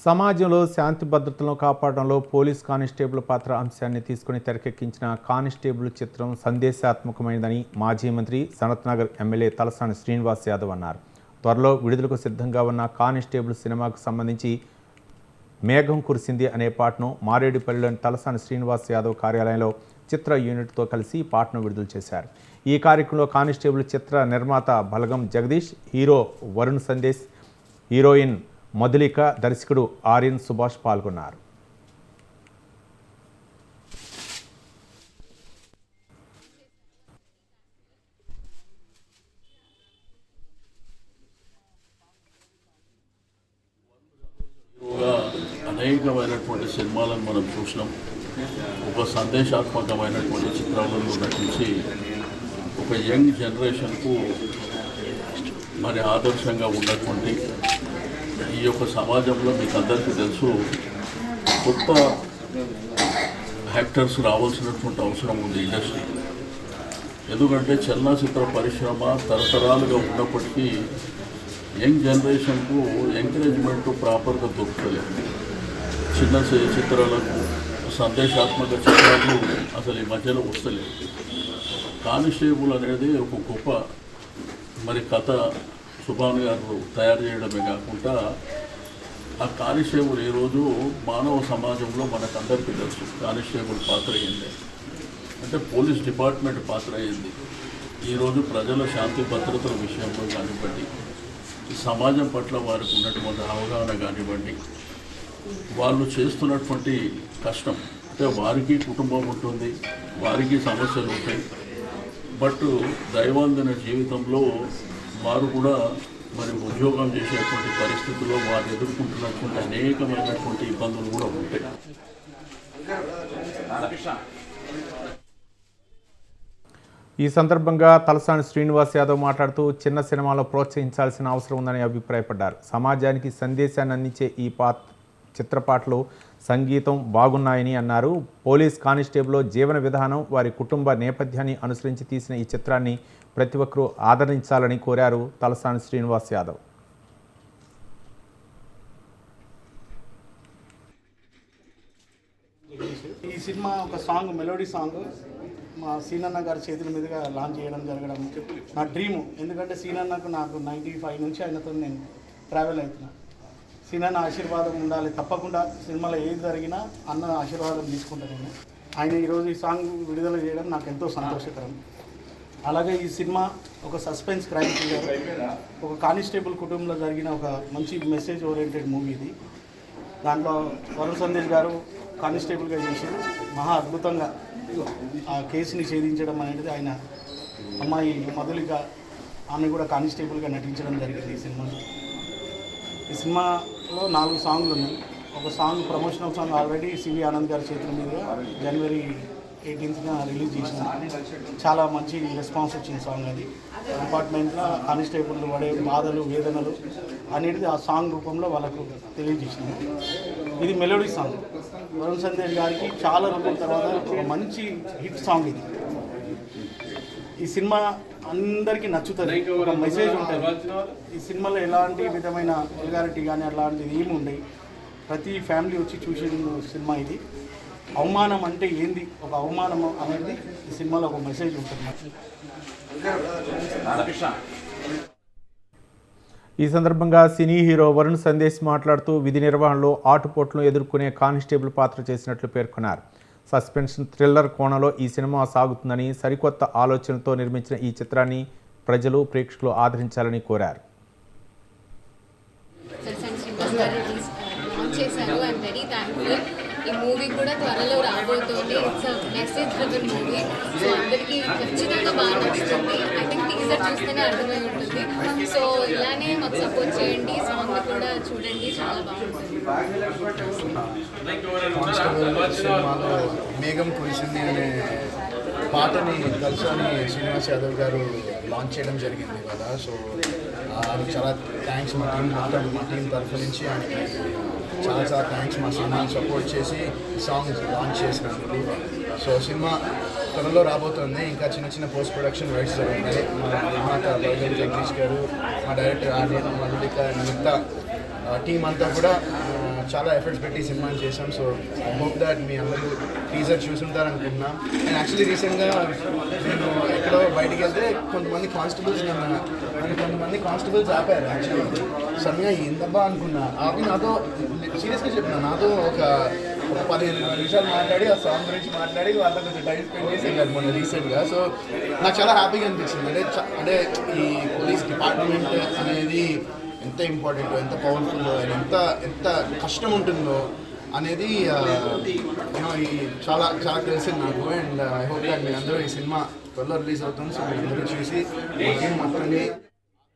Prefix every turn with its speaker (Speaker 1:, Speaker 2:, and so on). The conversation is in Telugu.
Speaker 1: సమాజంలో శాంతి భద్రతలను కాపాడడంలో పోలీస్ కానిస్టేబుల్ పాత్ర అంశాన్ని తీసుకుని తెరకెక్కించిన కానిస్టేబుల్ చిత్రం సందేశాత్మకమైనదని మాజీ మంత్రి సనత్నగర్ ఎమ్మెల్యే తలసాని శ్రీనివాస్ యాదవ్ అన్నారు. త్వరలో విడుదలకు సిద్ధంగా ఉన్న కానిస్టేబుల్ సినిమాకు సంబంధించి మేఘం కురిసింది అనే పాటను మారేడుపల్లిలోని తలసాని శ్రీనివాస్ యాదవ్ కార్యాలయంలో చిత్ర యూనిట్తో కలిసి పాటను విడుదల చేశారు. ఈ కార్యక్రమంలో కానిస్టేబుల్ చిత్ర నిర్మాత బలగం జగదీష్, హీరో వరుణ్ సందేశ్, హీరోయిన్ మధులిక, దర్శకుడు ఆర్యన్ సుభాష్ పాల్గొన్నారు.
Speaker 2: అనేకమైనటువంటి సినిమాలను మనం చూసినాం. ఒక సందేశాత్మకమైనటువంటి చిత్రాలను నటించి ఒక యంగ్ జనరేషన్కు మరి ఆదర్శంగా ఉన్నటువంటి ఈ యొక్క సమాజంలో మీకు అందరికీ తెలుసు, కొత్త యాక్టర్స్ రావాల్సినటువంటి అవసరం ఉంది ఇండస్ట్రీ. ఎందుకంటే చలనచిత్ర పరిశ్రమ తరతరాలుగా ఉన్నప్పటికీ యంగ్ జనరేషన్కు ఎంకరేజ్మెంట్ ప్రాపర్గా దొరుకుతలేదు. చిన్న చిత్రాలకు, సందేశాత్మక చిత్రాలు అసలు ఈ మధ్యలో వస్తలేదు. కానిస్టేబుల్ అనేది ఒక గొప్ప మరి కథ సుభాన్ గారు తయారు చేయడమే కాకుండా ఆ కానిస్టేబుల్ ఈరోజు మానవ సమాజంలో మనకందరికీ తెలుసు కానిస్టేబుల్ పాత్ర అయింది అంటే పోలీస్ డిపార్ట్మెంట్ పాత్ర అయింది. ఈరోజు ప్రజల శాంతి భద్రతల విషయంలో కానివ్వండి, సమాజం పట్ల వారికి ఉన్నటువంటి అవగాహన కానివ్వండి, వాళ్ళు చేస్తున్నటువంటి కష్టం అంటే వారికి కుటుంబం ఉంటుంది, వారికి సమస్యలు ఉంటాయి. బట్ దైవాందిన జీవితంలో వారు కూడా మరి ఉద్యోగం చేసేటువంటి పరిస్థితుల్లో వారు ఎదుర్కొంటున్నటువంటి అనేకమైనటువంటి ఇబ్బందులు కూడా ఉంటాయి.
Speaker 1: ఈ సందర్భంగా తలసాని శ్రీనివాస్ యాదవ్ మాట్లాడుతూ చిన్న సినిమాలో ప్రోత్సహించాల్సిన అవసరం ఉందని అభిప్రాయపడ్డారు. సమాజానికి సందేశాన్ని అందించే ఈ చిత్రపాటలు, సంగీతం బాగున్నాయని అన్నారు. పోలీస్ కానిస్టేబుల్ జీవన విధానం, వారి కుటుంబ నేపథ్యాన్ని అనుసరించి తీసిన ఈ చిత్రాన్ని ప్రతి ఒక్కరూ ఆదరించాలని కోరారు తలసాని శ్రీనివాస్ యాదవ్.
Speaker 3: ఈ సినిమా ఒక సాంగ్, మెలోడీ సాంగ్ మా సీనన్న గారి చేతుల మీదుగా లాంచ్ చేయడం జరగడం నా డ్రీము. ఎందుకంటే సీనన్నకు నాకు 95 నుంచి ఆయనతో నేను ట్రావెల్ అవుతున్నా. సీనన్న ఆశీర్వాదం ఉండాలి తప్పకుండా. సినిమాలో ఏది జరిగినా అన్న ఆశీర్వాదం తీసుకుంటాను నేను. ఆయన ఈరోజు ఈ సాంగ్ విడుదల చేయడం నాకు ఎంతో సంతోషకరం. అలాగే ఈ సినిమా ఒక సస్పెన్స్ క్రైమ్ థ్రిల్లర్, ఒక కానిస్టేబుల్ కుటుంబంలో జరిగిన ఒక మంచి మెసేజ్ ఓరియంటెడ్ మూవీ ఇది. దాంట్లో వరుణ్ సందేశ్ గారు కానిస్టేబుల్గా చేసి మహా అద్భుతంగా ఆ కేసుని ఛేదించడం అనేది, ఆయన అమ్మాయి మధులిక ఆమె కూడా కానిస్టేబుల్గా నటించడం జరిగింది ఈ సినిమాలో 4 సాంగ్లు ఉన్నాయి. ఒక song promotional song already CV Anand గారి చేతుల మీదుగా జనవరి 18న రిలీజ్ చేసిన చాలా మంచి రెస్పాన్స్ వచ్చింది సాంగ్. అది డిపార్ట్మెంట్లో కానిస్టేబుల్ పడే బాధలు, వేదనలు అనేది ఆ సాంగ్ రూపంలో వాళ్ళకు తెలియజేసింది. ఇది మెలోడీ సాంగ్. వరుణ్ సందేశ్ గారికి చాలా రోజుల తర్వాత ఒక మంచి హిట్ సాంగ్ ఇది. ఈ సినిమా అందరికీ నచ్చుతుంది, ఒక మెసేజ్ ఉంటుంది. ఈ సినిమాలో ఎలాంటి విధమైన వల్గారిటీ కానీ అలాంటిది ఏమి ఉండవు. ప్రతి ఫ్యామిలీ వచ్చి చూసే సినిమా ఇది. అవమానం అంటే ఏంది, ఒక అవమానం అనేది ఈ సినిమాలో ఒక మెసేజ్ ఉంటుంది.
Speaker 1: ఈ సందర్భంగా సినీ హీరో వరుణ్ సందేశ్ మాట్లాడుతూ విధి నిర్వహణలో ఆటుపోట్లను ఎదుర్కొనే కానిస్టేబుల్ పాత్ర చేసినట్లు పేర్కొన్నారు. సస్పెన్షన్ థ్రిల్లర్ కోణంలో ఈ సినిమా సాగుతుందని, సరికొత్త ఆలోచనలతో నిర్మించిన ఈ చిత్రాన్ని ప్రజలు, ప్రేక్షకులు ఆదరించాలని కోరారు.
Speaker 4: ఈ మూవీ కూడా త్వరలో రాబోతోంది. It's message driven movie. So అందరికీ ఖచ్చితంగా బాగా నచ్చుతుంది. ఐ థింక్ టీజర్ చూస్తేనే అర్థమై ఉంటుంది. సో ఇలానే మాకు సపోర్ట్ చేయండి, సాంగ్ కూడా చూడండి, చాలా బాగుంటుంది.
Speaker 5: సినిమాలో మేఘం కురిసింది అనే పాటని తలసాని శ్రీనివాస్ యాదవ్ గారు లాంచ్ చేయడం జరిగింది కదా. సో ఆయనకు చాలా థ్యాంక్స్. మా టీం తరఫు నుంచి ఆయనకి చాలా థ్యాంక్స్. మా సినిమాని సపోర్ట్ చేసి సాంగ్ లాంచ్ చేసినందుకు. సో సినిమా త్వరలో రాబోతుంది. ఇంకా చిన్న చిన్న పోస్ట్ ప్రొడక్షన్ వర్క్స్ జరుగుతాయి. మా నిర్మాత బలగం జగదీష్ గారు, మా డైరెక్టర్ ఆర్యన్, మధులిక, మిగతా టీం అంతా కూడా చాలా ఎఫర్ట్స్ పెట్టి ఈ సినిమాని చేసాం. సో ఐ హోప్ దట్ మీ అందరూ టీజర్ చూసుంటారు అనుకుంటున్నాం. అండ్ యాక్చువల్లీ రీసెంట్గా నేను ఎక్కడో బయటికి వెళ్తే కొంతమంది కానిస్టేబుల్స్ ఆపారు. యాక్చువల్లీ సడన్గా ఏందబ్బా అనుకున్నా, ఆపి నాతో సీరియస్గా చెప్పిన, నాతో ఒక 15 నిమిషాలు మాట్లాడి ఆ సాంగ్ గురించి మాట్లాడి వాళ్ళతో కొంచెం టైం స్పెండ్ చేసి వెళ్ళారు మొన్న రీసెంట్గా. సో నాకు చాలా హ్యాపీగా అనిపించింది. అంటే ఈ పోలీస్ డిపార్ట్మెంట్ అనేది ఎంత ఇంపార్టెంట్, ఎంత పవర్ఫుల్, ఎంత కష్టం ఉంటుందో అనేది చాలా చాలా తెలిసింది నాకు. అండ్ ఐ హోప్ దట్ మీరు అందరూ ఈ సినిమా త్వరలో రిలీజ్ అవుతుంది. సో మీరు అందరూ చూసి మొత్తాన్ని